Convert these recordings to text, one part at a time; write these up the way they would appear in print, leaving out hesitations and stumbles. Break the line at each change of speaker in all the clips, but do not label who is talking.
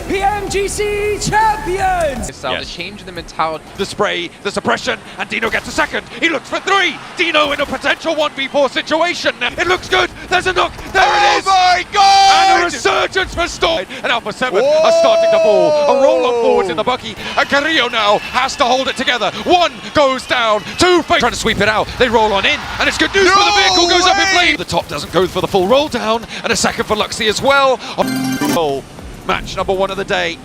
PMGC champions!
So the change in the mentality.
The spray, the suppression, and Dino gets a second. He looks for 3. Dino in a potential 1v4 situation. It looks good. There's a knock. There it is.
Oh my God!
And a resurgence for Storm. And Alpha 7 are starting to fall. A roll on forwards in the buggy. And Carrillo now has to hold it together. 1 goes down. 2 trying to sweep it out. They roll on in. And it's good news for the vehicle. Goes up in flame. The top doesn't go for the full roll down. And a second for Luxy as well. Match number 1 of the day.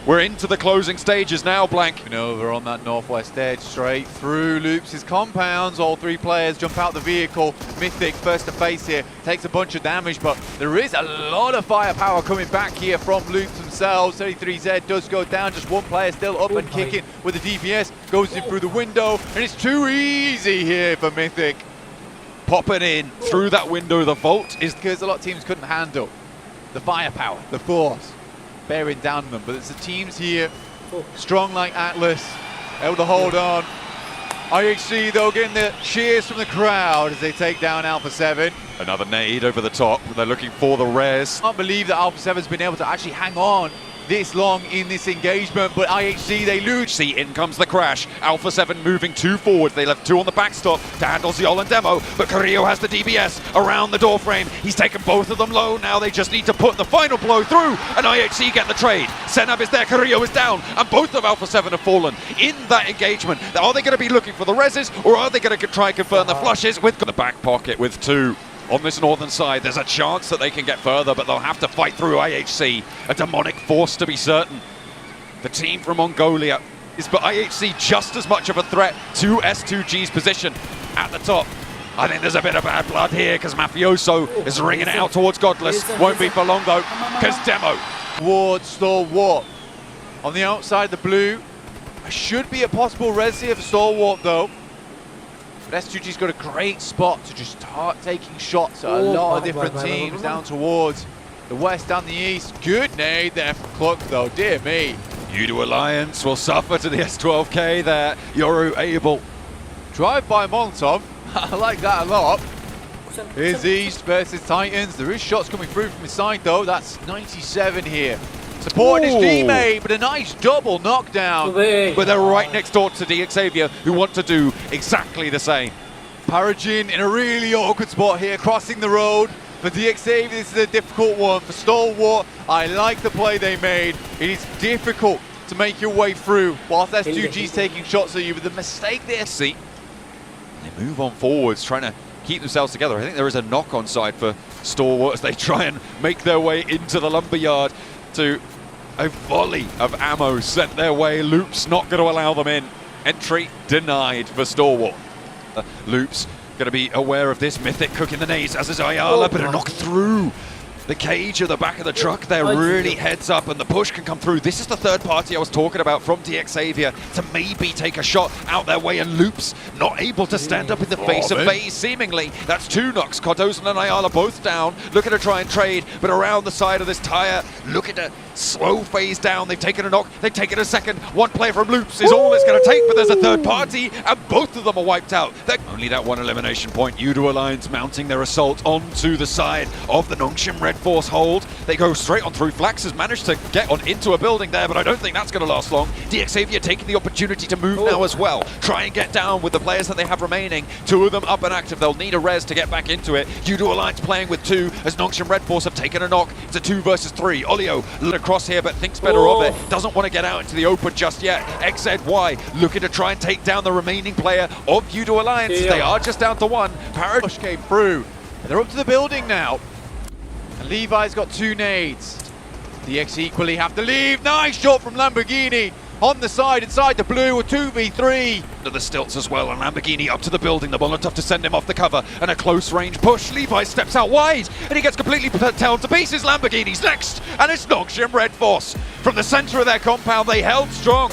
We're into the closing stages now, Blank.
Over on that northwest edge, straight through Loops' compounds. All 3 players jump out the vehicle. Mythic first to face here, takes a bunch of damage, but there is a lot of firepower coming back here from Loops themselves. 33Z does go down, just 1 player still up and kicking with the DPS. Goes in through the window, and it's too easy here for Mythic.
Popping in through that window, the vault is
Because a lot of teams couldn't handle the firepower, the force bearing down on them, but it's the teams here, strong like Atlas, able to hold on. IHC though getting the cheers from the crowd as they take down Alpha 7.
another nade over the top. They're looking for the res.
I can't believe that Alpha 7's been able to actually hang on this long in this engagement, but IHC, they lose.
See, in comes the crash. Alpha 7 moving 2 forwards. They left 2 on the backstop to handle Ziol and Demo, but Carrillo has the DBS around the door frame. He's taken both of them low. Now they just need to put the final blow through, and IHC get the trade. Senab is there, Carrillo is down, and both of Alpha 7 have fallen in that engagement. Are they going to be looking for the reses, or are they going to try and confirm the flushes with the back pocket with 2? On this northern side, there's a chance that they can get further, but they'll have to fight through IHC, a demonic force to be certain. The team from Mongolia is, but IHC just as much of a threat to S2G's position at the top. I think there's a bit of bad blood here because Mafioso is ringing it out towards Godless. Won't be for long though, because Demo.
Towards Stalwart. On the outside, the blue. Should be a possible res here for Stalwart though. But S2G's got a great spot to just start taking shots at a lot of different teams down towards the west and the east. Good nade there from Cluck though, dear me.
Udo Alliance will suffer to the S12K there. Yoru able.
Drive-by Molotov, I like that a lot. Here's East versus Titans. There is shots coming through from his side though. That's 97 here. Supporting his teammate, but a nice double knockdown.
But they're right next door to DXavier, who want to do exactly the same.
Paragin in a really awkward spot here, crossing the road. For DXavier, this is a difficult one. For Stalwart, I like the play they made. It is difficult to make your way through whilst S2G's taking shots at you, but the mistake there.
See, they move on forwards, trying to keep themselves together. I think there is a knock on side for Stalwart as they try and make their way into the lumberyard. To a volley of ammo sent their way. Loops not going to allow them in. Entry denied for Stalwart. Loops going to be aware of this. Mythic cooking the nades, as is Ayala, but a knock through the cage of the back of the truck there really heads up, and the push can come through. This is the third party I was talking about from DXavier to maybe take a shot out their way, and Loops not able to stand up in the face of FaZe seemingly. That's 2 knocks. Cardozo and Ayala both down, looking to try and trade, but around the side of this tire, looking to slow FaZe down. They've taken a knock, they've taken a second. 1 player from Loops is all it's going to take, but there's a third party, and both of them are wiped out. Only that 1 elimination point. Udo Alliance mounting their assault onto the side of the Nongshim Red Force hold. They go straight on through. Flax has managed to get on into a building there, but I don't think that's going to last long. DXavier taking the opportunity to move now as well. Try and get down with the players that they have remaining. 2 of them up and active. They'll need a res to get back into it. Udo Alliance playing with 2 as Nongshim Red Force have taken a knock. It's a 2 versus 3. Olio across here, but thinks better of it. Doesn't want to get out into the open just yet. XZY looking to try and take down the remaining player of Udo Alliance. They are just down to 1.
Push came through. And they're up to the building now. And Levi's got 2 nades. DX equally have to leave. Nice shot from Lamborghini on the side inside the blue, a 2v3.
To the stilts as well, and Lamborghini up to the building. The Molotov to send him off the cover, and a close range push. Levi steps out wide, and he gets completely torn to pieces. Lamborghini's next, and it's Nongshim Red Force. From the center of their compound, they held strong.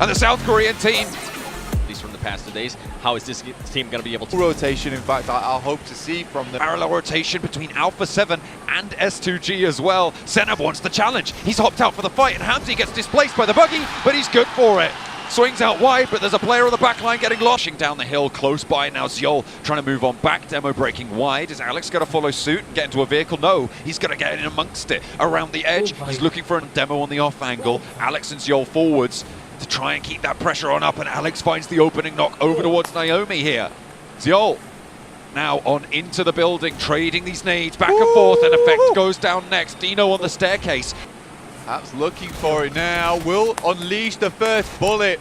And the South Korean team,
At least from the past 2 days, how is this team going to be able to...
Rotation, in fact, I'll hope to see from the
parallel rotation between Alpha 7 and S2G as well. Senab wants the challenge. He's hopped out for the fight, and Hamzy gets displaced by the buggy, but he's good for it. Swings out wide, but there's a player on the back line getting loshing down the hill close by. Now Zjol trying to move on back. Demo breaking wide. Is Alex going to follow suit and get into a vehicle? No, he's going to get in amongst it around the edge. He's looking for a Demo on the off angle. Alex and Zjol forwards to try and keep that pressure on up, and Alex finds the opening knock over towards Naomi here. Zjol now on into the building, trading these nades back and forth, and Effect goes down next. Dino on the staircase.
Perhaps looking for it now, will unleash the first bullet.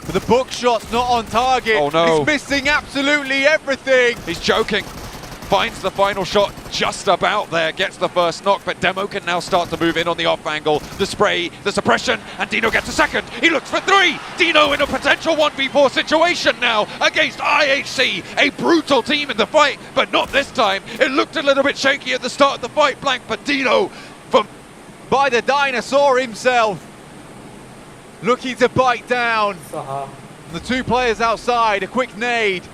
But the bookshot's not on target.
Oh no.
He's missing absolutely everything.
He's joking. Finds the final shot just about there, gets the first knock, but Demo can now start to move in on the off angle. The spray, the suppression, and Dino gets a second. He looks for 3. Dino in a potential 1v4 situation now against IHC, a brutal team in the fight, but not this time. It looked a little bit shaky at the start of the fight, blank, but Dino from
by the dinosaur himself, looking to bite down. The 2 players outside, a quick nade.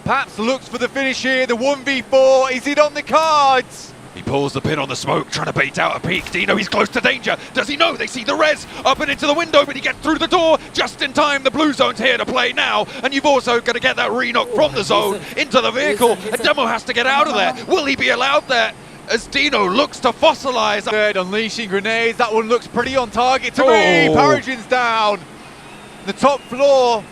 Perhaps looks for the finish here, the 1v4, is it on the cards?
He pulls the pin on the smoke, trying to bait out a peek. Dino, he's close to danger. Does he know? They see the res up and into the window, but he gets through the door just in time. The blue zone's here to play now, and you've also got to get that re-knock from the zone into the vehicle. And Demo has to get out of there. Will he be allowed there? As Dino looks to fossilize.
Third, unleashing grenades. That one looks pretty on target to me. Paragin's down. The top floor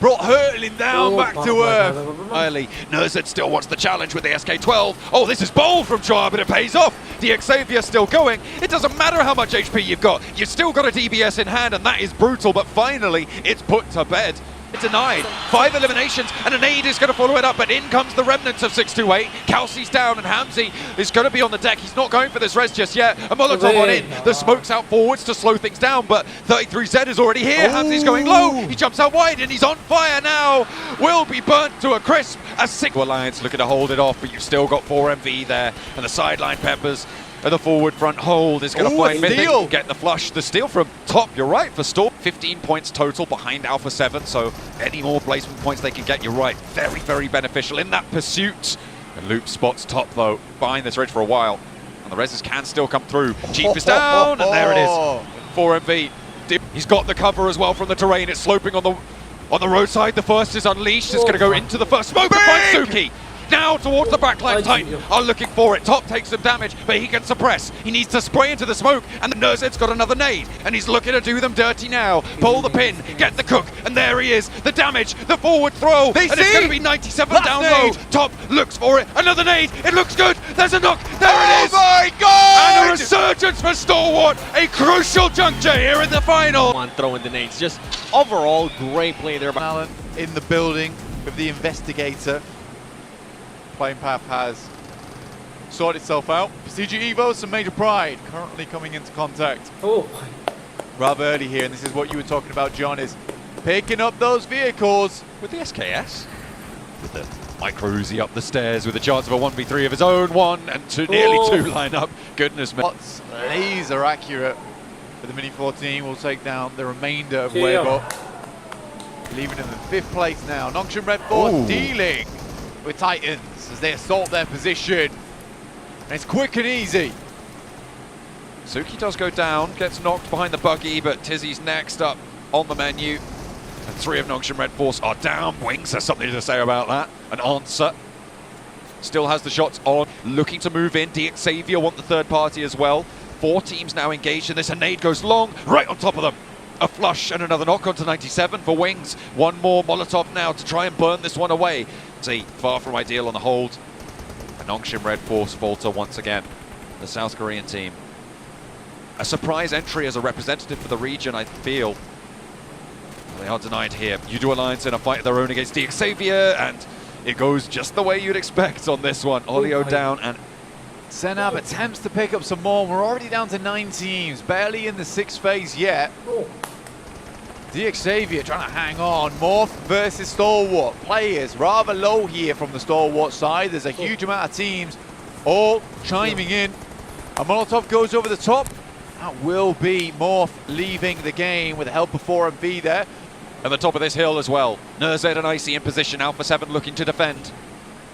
brought hurtling down back to earth.
Early, Nerzed still wants the challenge with the SK-12. Oh, this is bold from Char, but it pays off. The Xavier still going. It doesn't matter how much HP you've got. You've still got a DBS in hand, and that is brutal, but finally, it's put to bed. Denied. 5 eliminations, and an aid is going to follow it up, but in comes the remnants of 628. Kelsey's down, and Hamzy is going to be on the deck. He's not going for this res just yet. A Molotov on in. The smoke's out forwards to slow things down, but 33Z is already here. Hamzy's going low. He jumps out wide, and he's on fire now. Will be burnt to a crisp. A 6 Alliance looking to hold it off, but you've still got 4MV there, and the sideline Peppers. And the forward front hold is going to find Mythic, get the flush. The steal from top, you're right, for Storm. 15 points total behind Alpha 7, so any more placement points they can get, you're right. Very, very beneficial in that pursuit. And Loop spots top, though, behind this ridge for a while. And the reses can still come through. Chief is down, and there it is. 4MV. He's got the cover as well from the terrain. It's sloping on the roadside. The first is unleashed. It's going to go into the first smoke and find Suki. Now towards the backline, Titan are looking for it. Top takes some damage, but he can suppress. He needs to spray into the smoke, and the Nerzed's got another nade, and he's looking to do them dirty now. Pull the pin, get the cook, and there he is. The damage, the forward throw, and it's going to be 97 down low. Top looks for it, another nade. It looks good. There's a knock. There it is.
Oh my God!
And a resurgence for Stalwart. A crucial juncture here in the final.
On throwing the nades, just overall great play there.
Allen in the building with the investigator. Playing path has sorted itself out. CG Evo, some major pride currently coming into contact. Rather early here, and this is what you were talking about, John, is picking up those vehicles.
With the SKS, with the micro Uzi up the stairs with a chance of a 1v3 of his own, 1 and 2, nearly 2 line up. Goodness me.
What's laser accurate for the Mini 14 will take down the remainder of Weibo. Leaving in the 5th place now. Noxian Red Force dealing with Titans as they assault their position. And it's quick and easy.
Suki does go down, gets knocked behind the buggy, but Tizzy's next up on the menu. And 3 of Noxian Red Force are down. Wings has something to say about that. An answer. Still has the shots on, looking to move in. Xavier want the third party as well. 4 teams now engaged in this, and nade goes long, right on top of them. A flush and another knock onto 97 for Wings. 1 more Molotov now to try and burn this one away. See, far from ideal on the hold. And Nongshin Red Force falter once again. The South Korean team. A surprise entry as a representative for the region, I feel. They are denied here. Yudu Alliance in a fight of their own against Xavier, and it goes just the way you'd expect on this one. Olio down, and
Senab attempts to pick up some more. We're already down to 9 teams, barely in the 6th phase yet. Xavier trying to hang on. Morph versus Stalwart. Players rather low here from the Stalwart side. There's a huge amount of teams all chiming in. A Molotov goes over the top. That will be Morph leaving the game with the help of 4MV there.
At the top of this hill as well. Nerzed and Icy in position. Alpha 7 looking to defend.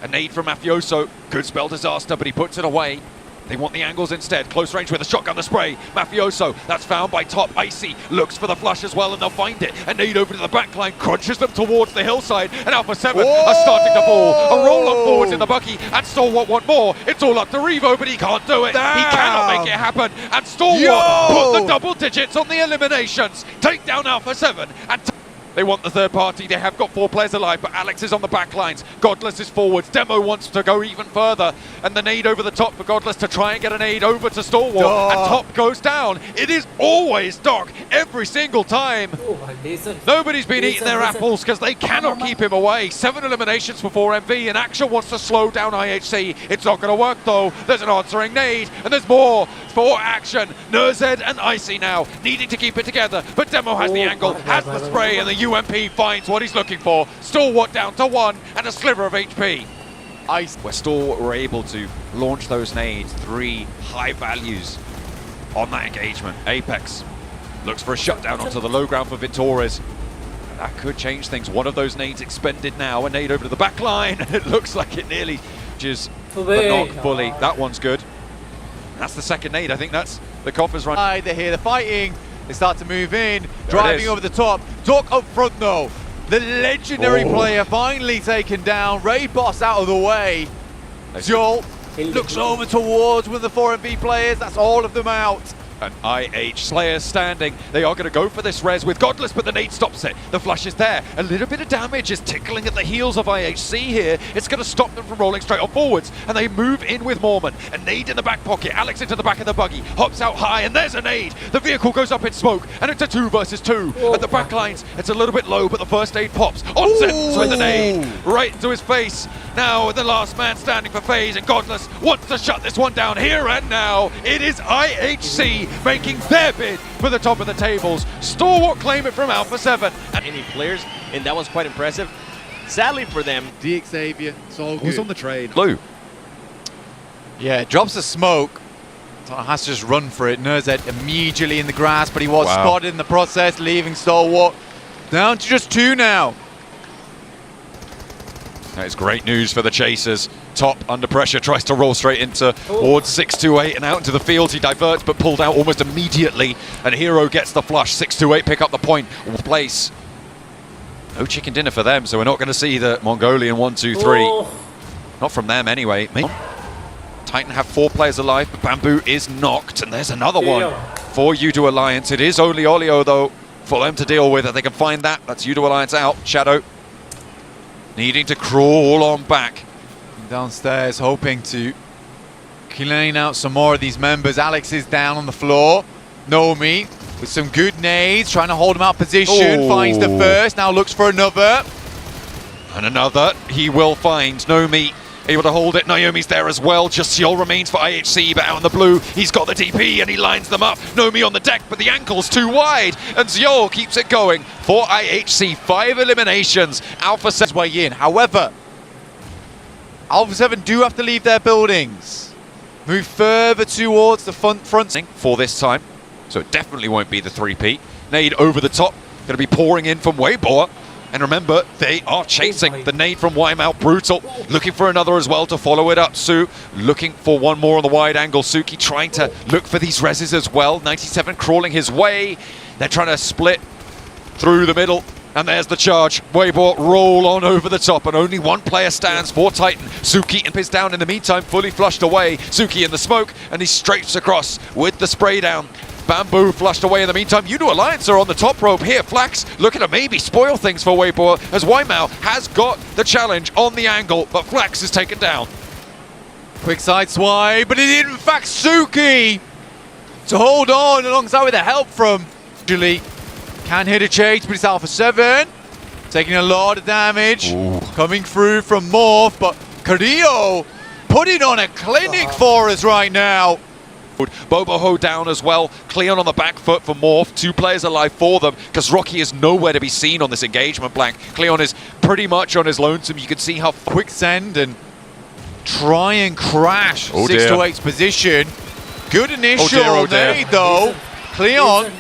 A nade from Mafioso. Could spell disaster, but he puts it away. They want the angles instead. Close range with a shotgun, the spray. Mafioso, that's found by top. Icy looks for the flush as well, and they'll find it. A nade over to the backline, crunches them towards the hillside, and Alpha 7 are starting to fall. A roll on forwards in the buggy, and Stalwart want more. It's all up to Revo, but he can't do it.
Damn.
He cannot make it happen, and Stalwart put the double digits on the eliminations. Take down Alpha 7, and they want the third party. They have got 4 players alive, but Alex is on the back lines. Godless is forwards. Demo wants to go even further. And the nade over the top for Godless to try and get a nade over to Stalwart. And top goes down. It is always Doc every single time. Nobody's been eating their apples because they cannot keep him away. 7 eliminations for 4MV, and Action wants to slow down IHC. It's not going to work though. There's an answering nade, and there's more for Action. Nurzed and Icy now needing to keep it together, but Demo has the angle, has the spray, and the UMP finds what he's looking for. Stalwart down to 1 and a sliver of HP.
Ice.
Where Stalwart were able to launch those nades, 3 high values on that engagement. Apex looks for a shutdown onto the low ground for Vitores. That could change things. One of those nades expended now. A nade over to the back line. It looks like it nearly just, but not fully. That one's good. That's the second nade. I think that's the coffers run.
They're here, they're fighting. They start to move in, driving over the top. Doc up front though. The legendary player finally taken down. Raid boss out of the way. Joel looks over towards one of the 4MV players. That's all of them out.
An IH Slayer standing. They are going to go for this res with Godless, but the nade stops it. The flush is there. A little bit of damage is tickling at the heels of IHC here. It's going to stop them from rolling straight on forwards, and they move in with Mormon. A nade in the back pocket. Alex into the back of the buggy. Hops out high, and there's a nade. The vehicle goes up in smoke, and it's a 2 versus 2. At the back lines, it's a little bit low, but the first aid pops. Onsens with the nade right into his face. Now the last man standing for FaZe, and Godless wants to shut this one down here and now. It is IHC making their bid for the top of the tables. Stalwart claim it from Alpha 7.
And any players, and that was quite impressive. Sadly for them,
Xavier, it's all good.
Who's on the trade?
Blue.
Yeah, drops the smoke. Has to just run for it. Nurzed immediately in the grass, but he was spotted in the process, leaving Stalwart down to just 2 now.
That is great news for the chasers. Top under pressure, tries to roll straight into Ward 628 and out into the field. He diverts but pulled out almost immediately, and Hero gets the flush. 628 pick up the point. Place. No chicken dinner for them, so we're not going to see the Mongolian 1-2-3. Not from them anyway. Titan have 4 players alive, but Bamboo is knocked, and there's another one for Udo Alliance. It is only Olio though for them to deal with. If they can find that, that's Udo Alliance out. Shadow needing to crawl on back.
Downstairs, hoping to clean out some more of these members. Alex is down on the floor. Nomi with some good nades, trying to hold him out position. Finds the first, now looks for another.
And another he will find. Nomi able to hold it. Naomi's there as well. Just Seol remains for IHC, but out in the blue, he's got the DP and he lines them up. Nomi on the deck, but the ankle's too wide. And Seol keeps it going for IHC. 5 eliminations. Alpha 7's
way in. However, Alpha 7 do have to leave their buildings. Move further towards the front
for this time. So it definitely won't be the 3P. Nade over the top. Going to be pouring in from Weibo. And remember, they are chasing the nade from Wymal. Brutal. Looking for another as well to follow it up. Su looking for one more on the wide angle. Suki trying to look for these reses as well. 97 crawling his way. They're trying to split through the middle. And there's the charge. Weibo roll on over the top, and only 1 player stands for Titan. Suki is down in the meantime, fully flushed away. Suki in the smoke, and he straights across with the spray down. Bamboo flushed away in the meantime. Udo Alliance are on the top rope here. Flax looking to maybe spoil things for Weibo, as Wymal has got the challenge on the angle, but Flax is taken down.
Quick side swipe, but it is in fact Suki to hold on alongside with the help from Julie. Can hit a chase, but it's Alpha 7. Taking a lot of damage. Coming through from Morph, but Carrillo putting on a clinic for us right now.
Boboho down as well. Cleon on the back foot for Morph. 2 players alive for them, because Rocky is nowhere to be seen on this engagement blank. Cleon is pretty much on his lonesome. You can see how
quick send and try and crash 628's position. Good initial nade though. Cleon.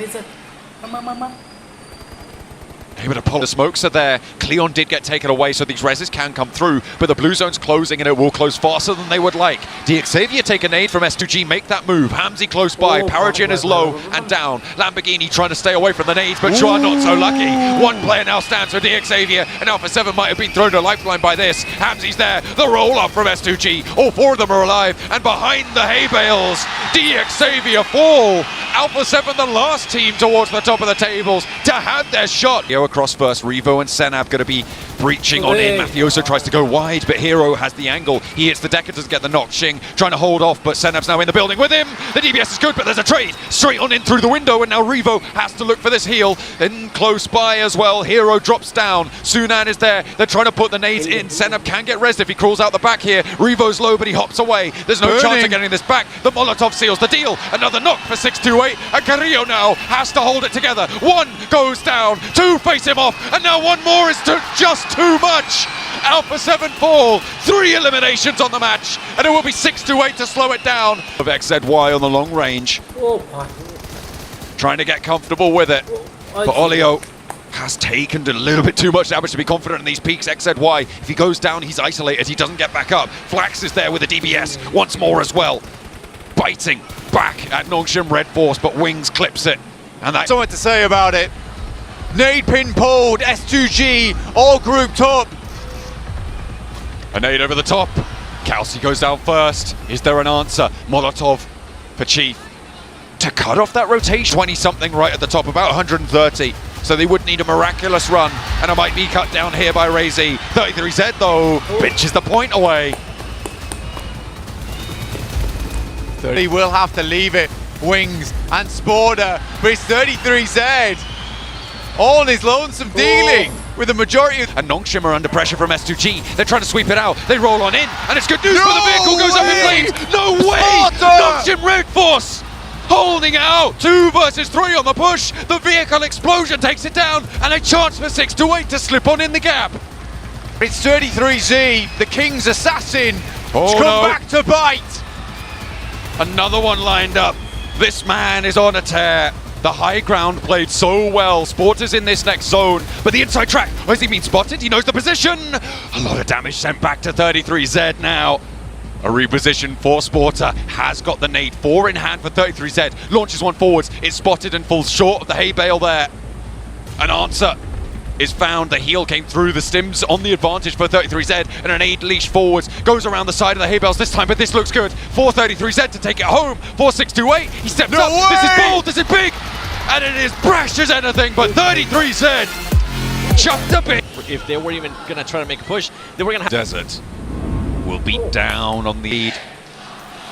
Able to pull. The smokes are there. Cleon did get taken away, so these reses can come through, but the blue zone's closing, and it will close faster than they would like. DXavier take a nade from S2G, make that move. Hamzy close by. Paragin is low and down. Lamborghini trying to stay away from the nades, but Chua not so lucky. One player now stands for DXavier, and Alpha 7 might have been thrown a lifeline by this. Hamzy's there. The roll-off from S2G. All four of them are alive, and behind the hay bales, DXavier fall. Alpha 7, the last team towards the top of the tables to have their shot. Go across first. Revo and Senab going to be breaching on in. Mafioso tries to go wide, but Hero has the angle. He hits the decker, doesn't get the knock. Shing trying to hold off, but Senab's now in the building with him. The DBS is good, but there's a trade straight on in through the window, and now Revo has to look for this heal. In close by as well. Hero drops down. Sunan is there. They're trying to put the nades in. Senab can get rezzed if he crawls out the back here. Revo's low, but he hops away. There's no chance of getting this back. The Molotov seals the deal. Another knock for 628, and Carrillo now has to hold it together. One goes down, two face him off, and now one more is just too much. Alpha 7 fall, 3 eliminations on the match, and it will be 628 to slow it down. Of XZY on the long range, trying to get comfortable with it, but Olio has taken a little bit too much damage to be confident in these peaks. XZY, if he goes down, he's isolated, he doesn't get back up. Flax is there with the DBS once more as well, biting back at Nongshim Red Force, but Wings clips it, and that's
something to say about it. Nade pin pulled, S2G all grouped up.
A nade over the top. Kelsey goes down first. Is there an answer? Molotov for Chief to cut off that rotation. 20-something right at the top, about 130. So they would need a miraculous run, and it might be cut down here by Razy. 33Z though, pinches the point away.
He will have to leave it. Wings and Sporter, but it's 33Z. All his lonesome dealing with the majority of...
And Nongshim are under pressure from S2G. They're trying to sweep it out. They roll on in, and it's good news, but the vehicle goes up in flames. No way! Nongshim Red Force holding out. 2 versus 3 on the push. The vehicle explosion takes it down, and a chance for 628 to slip on in the gap.
It's 33Z, the King's assassin.
Oh,
come
no.
back to bite.
Another one lined up. This man is on a tear. The high ground played so well. Sport is in this next zone, but the inside track, has he been spotted? He knows the position. A lot of damage sent back to 33Z now. A reposition for Sporter, has got the nade, 4 in hand for 33Z, launches one forwards, is spotted and falls short of the hay bale there. An answer is found. The heel came through the stims on the advantage for 33Z, and an aid leash forwards goes around the side of the hay bales this time, but this looks good for 33Z to take it home. 4628, he steps up.
Way!
This is bold, this is big, and it is brash as anything, but 33Z chucked a bit.
If they were even going to try to make a push, they were going to have...
Desert will be down on the lead.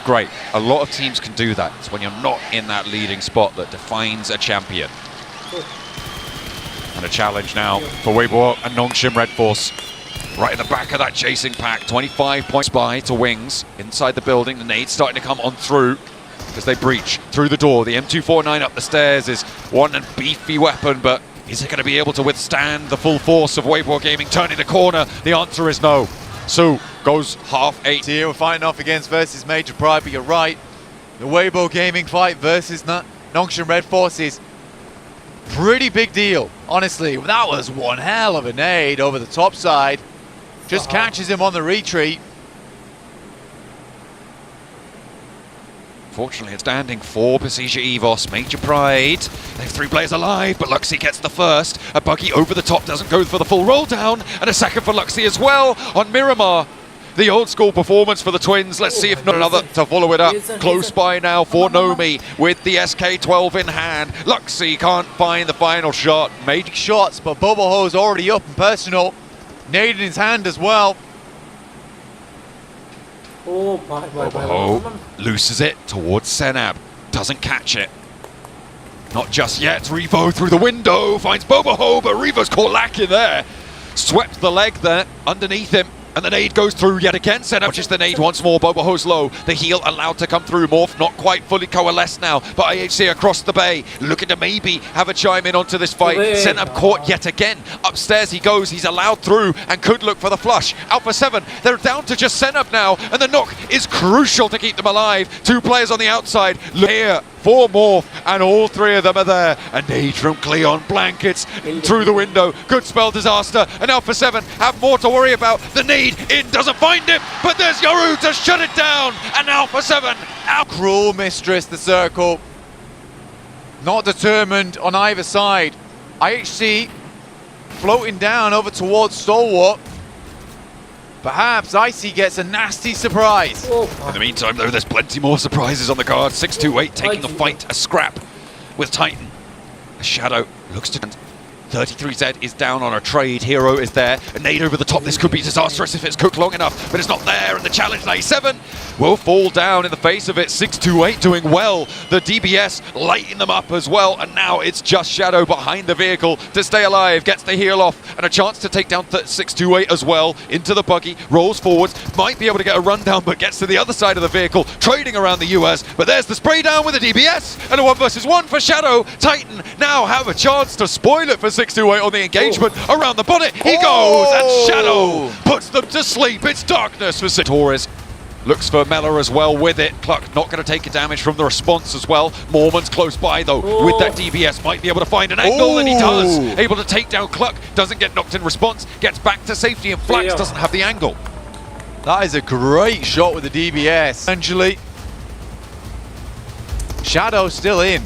Great, a lot of teams can do that. It's when you're not in that leading spot that defines a champion. And a challenge now for Weibo and Nongshim Red Force. Right in the back of that chasing pack. 25 points by to Wings. Inside the building, the nade's starting to come on through as they breach through the door. The M249 up the stairs is one and beefy weapon, but is it going to be able to withstand the full force of Weibo Gaming turning the corner? The answer is no. So goes half 8.
Here we're fighting off against versus Major Pride, but you're right. The Weibo Gaming fight versus Nongshim Red Force is pretty big deal, honestly. That was one hell of a nade over the top side. Just catches him on the retreat.
Fortunately, it's standing for Pasija Evos. Major Pride. They have 3 players alive, but Luxie gets the first. A buggy over the top doesn't go for the full roll down, and a second for Luxie as well on Miramar. The old school performance for the Twins. Let's see if not another to follow it up. Close by now for Nomi with the SK-12 in hand. Luxie can't find the final shot.
Made shots, but Bubble Ho's already up and personal. Nade in his hand as well.
Boboho loses it towards Senab. Doesn't catch it. Not just yet. Revo through the window finds Boboho, but Revo's caught lacking there. Swept the leg there underneath him. And the nade goes through yet again. Senab just the nade once more. Boboho's low. The heel allowed to come through. Morph not quite fully coalesced now. But IHC across the bay. Looking to maybe have a chime in onto this fight. Senab caught yet again. Upstairs he goes. He's allowed through and could look for the flush. Alpha 7, they're down to just Senab now. And the knock is crucial to keep them alive. 2 players on the outside. Here 4 morph, and all 3 of them are there. A nade from Cleon, blankets through the window. Good spell disaster, and Alpha 7 have more to worry about. The nade in doesn't find him, but there's Yoru to shut it down, and Alpha 7 out.
Cruel mistress, the circle. Not determined on either side. IHC floating down over towards Stalwart. Perhaps Icy gets a nasty surprise.
In the meantime, though, there's plenty more surprises on the card. 628 taking the fight, a scrap with Titan. A Shadow looks to... 33Z is down on a trade. Hero is there. A nade over the top. This could be disastrous if it's cooked long enough, but it's not there. And the challenge 97 will fall down in the face of it. 628 doing well. The DBS lighting them up as well. And now it's just Shadow behind the vehicle to stay alive. Gets the heal off and a chance to take down 628 as well. Into the buggy. Rolls forwards. Might be able to get a rundown, but gets to the other side of the vehicle. Trading around the US. But there's the spray down with the DBS. And a 1 versus 1 for Shadow. Titan now have a chance to spoil it for 628 on the engagement around the bonnet. He goes, and Shadow puts them to sleep. It's darkness for Torres. Looks for Mella as well with it. Cluck not going to take a damage from the response as well. Mormon's close by though with that DBS. Might be able to find an angle, and he does. Able to take down Cluck. Doesn't get knocked in response. Gets back to safety, and Flax doesn't have the angle.
That is a great shot with the DBS. Angeli. Shadow still in.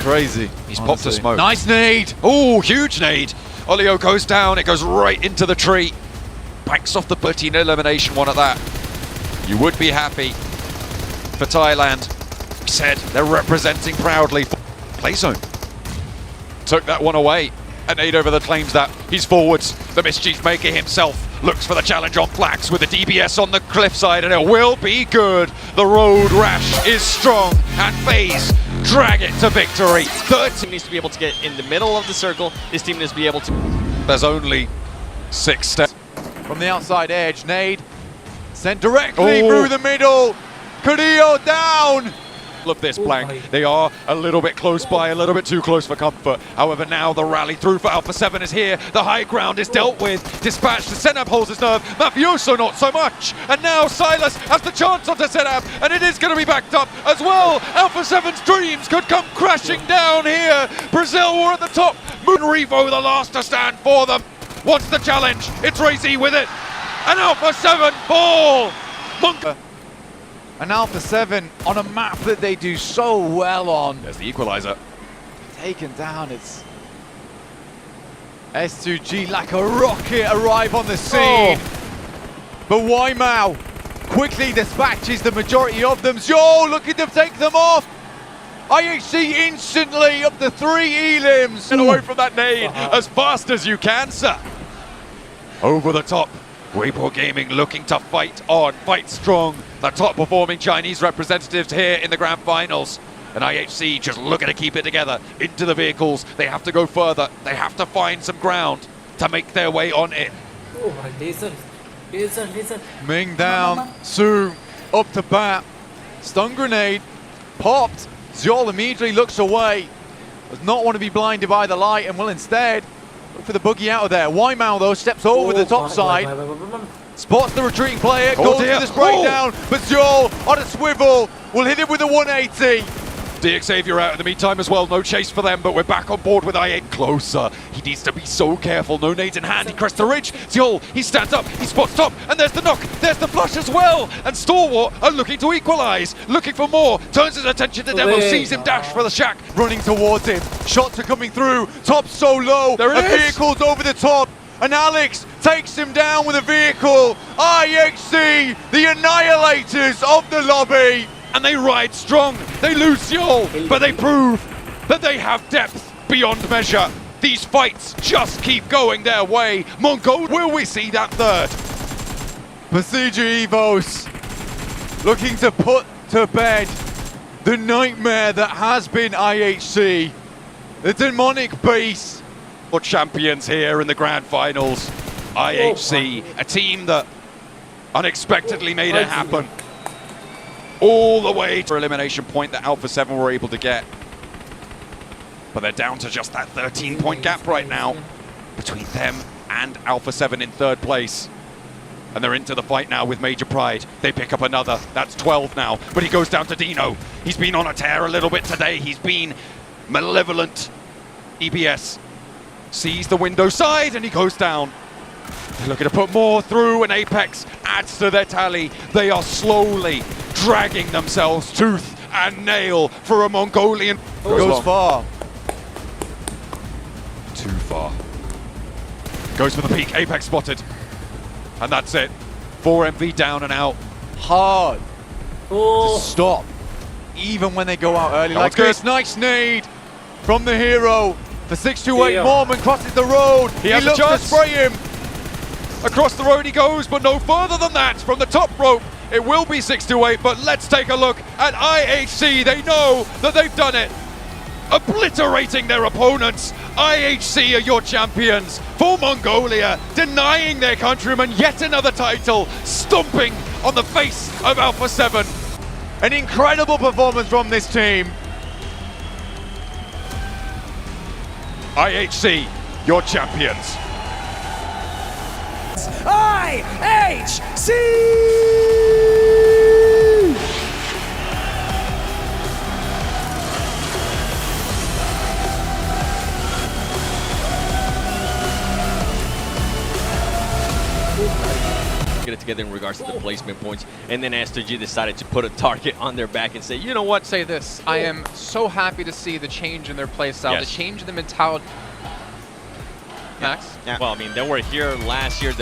Crazy.
He's popped a smoke.
Nice nade.
Oh, huge nade. Olio goes down. It goes right into the tree. Banks off the Platina elimination one at that. You would be happy for Thailand. Said they're representing proudly. Play zone. Took that one away. A nade over the claims that. He's forwards. The mischief maker himself looks for the challenge on Flax with the DBS on the cliffside, and it will be good. The road rash is strong, and FaZe drag it to victory.
This team needs to be able to get in the middle of the circle. This team needs to be able to...
There's only 6 steps.
From the outside edge, nade sent directly through the middle. Carrillo down.
Of this blank. They are a little bit close by, a little bit too close for comfort. However, now the rally through for Alpha 7 is here. The high ground is dealt with. Dispatch to Senab holds his nerve. Mafioso not so much. And now Silas has the chance onto Senab, and it is going to be backed up as well. Alpha 7's dreams could come crashing down here. Brazil were at the top. Moon Revo the last to stand for them. Wants the challenge. It's Razy with it. And Alpha 7 fall.
And Alpha 7 on a map that they do so well on.
There's the equalizer.
Taken down, it's S2G like a rocket arrive on the scene. But Waimau quickly dispatches the majority of them. Zhou looking to take them off. IHC instantly up to 3 elims.
Get away from that nade as fast as you can, sir. Over the top. Weibo Gaming looking to fight on, fight strong. The top performing Chinese representatives here in the grand finals. And IHC just looking to keep it together into the vehicles. They have to go further. They have to find some ground to make their way on it.
Ming down, Su up to bat. Stun grenade popped. Zhou immediately looks away. Does not want to be blinded by the light and will instead look for the boogie out of there. Waimau though steps over the top side. Spots the retreating player, goes for the spray down, but Zhou on a swivel will hit it with a 180.
Xavier out in the meantime as well. No chase for them, but we're back on board with IN closer. He needs to be so careful. No nades in hand. He crests the ridge. Zhou, he stands up. He spots top, and there's the knock. There's the flush as well. And Stalwart are looking to equalize, looking for more. Turns his attention to Demo, sees him dash for the shack.
Running towards him. Shots are coming through. Top so low.
There it is.
Vehicle's over the top. And Alex takes him down with a vehicle. IHC, the annihilators of the lobby.
And they ride strong. They lose Zhou, but they prove that they have depth beyond measure. These fights just keep going their way. Mongo, will we see that third?
Pasija Evos looking to put to bed the nightmare that has been IHC. The demonic beast.
For champions here in the grand finals. IHC, a team that unexpectedly made it happen. All the way to elimination point that Alpha 7 were able to get. But they're down to just that 13-point gap right now between them and Alpha 7 in third place. And they're into the fight now with Major Pride. They pick up another. That's 12 now. But he goes down to Dino. He's been on a tear a little bit today. He's been malevolent. EBS sees the window side and he goes down. They're looking to put more through, and Apex adds to their tally. They are slowly dragging themselves tooth and nail for a Mongolian.
Goes far.
Too far. Goes for the peak. Apex spotted. And that's it. 4MV down and out.
Hard to stop, even when they go out early.
That
Like
one's good.
this, nice nade from the hero. The 628
Yeah.
Mormon crosses the road. He
has a
looks to
chance.
spray him.
Across the road he goes, but no further than that. From the top rope, it will be 6-8, but let's take a look at IHC. They know that they've done it. Obliterating their opponents. IHC are your champions for Mongolia, denying their countrymen yet another title, stomping on the face of Alpha 7.
An incredible performance from this team.
IHC, your champions.
IHC!
Get it together in regards to the placement points, and then Aster G decided to put a target on their back and say, you know what?
Say this, I am so happy to see the change in their play style,
Yes.
the change in the mentality. Max?
Well, I mean, they were here last year.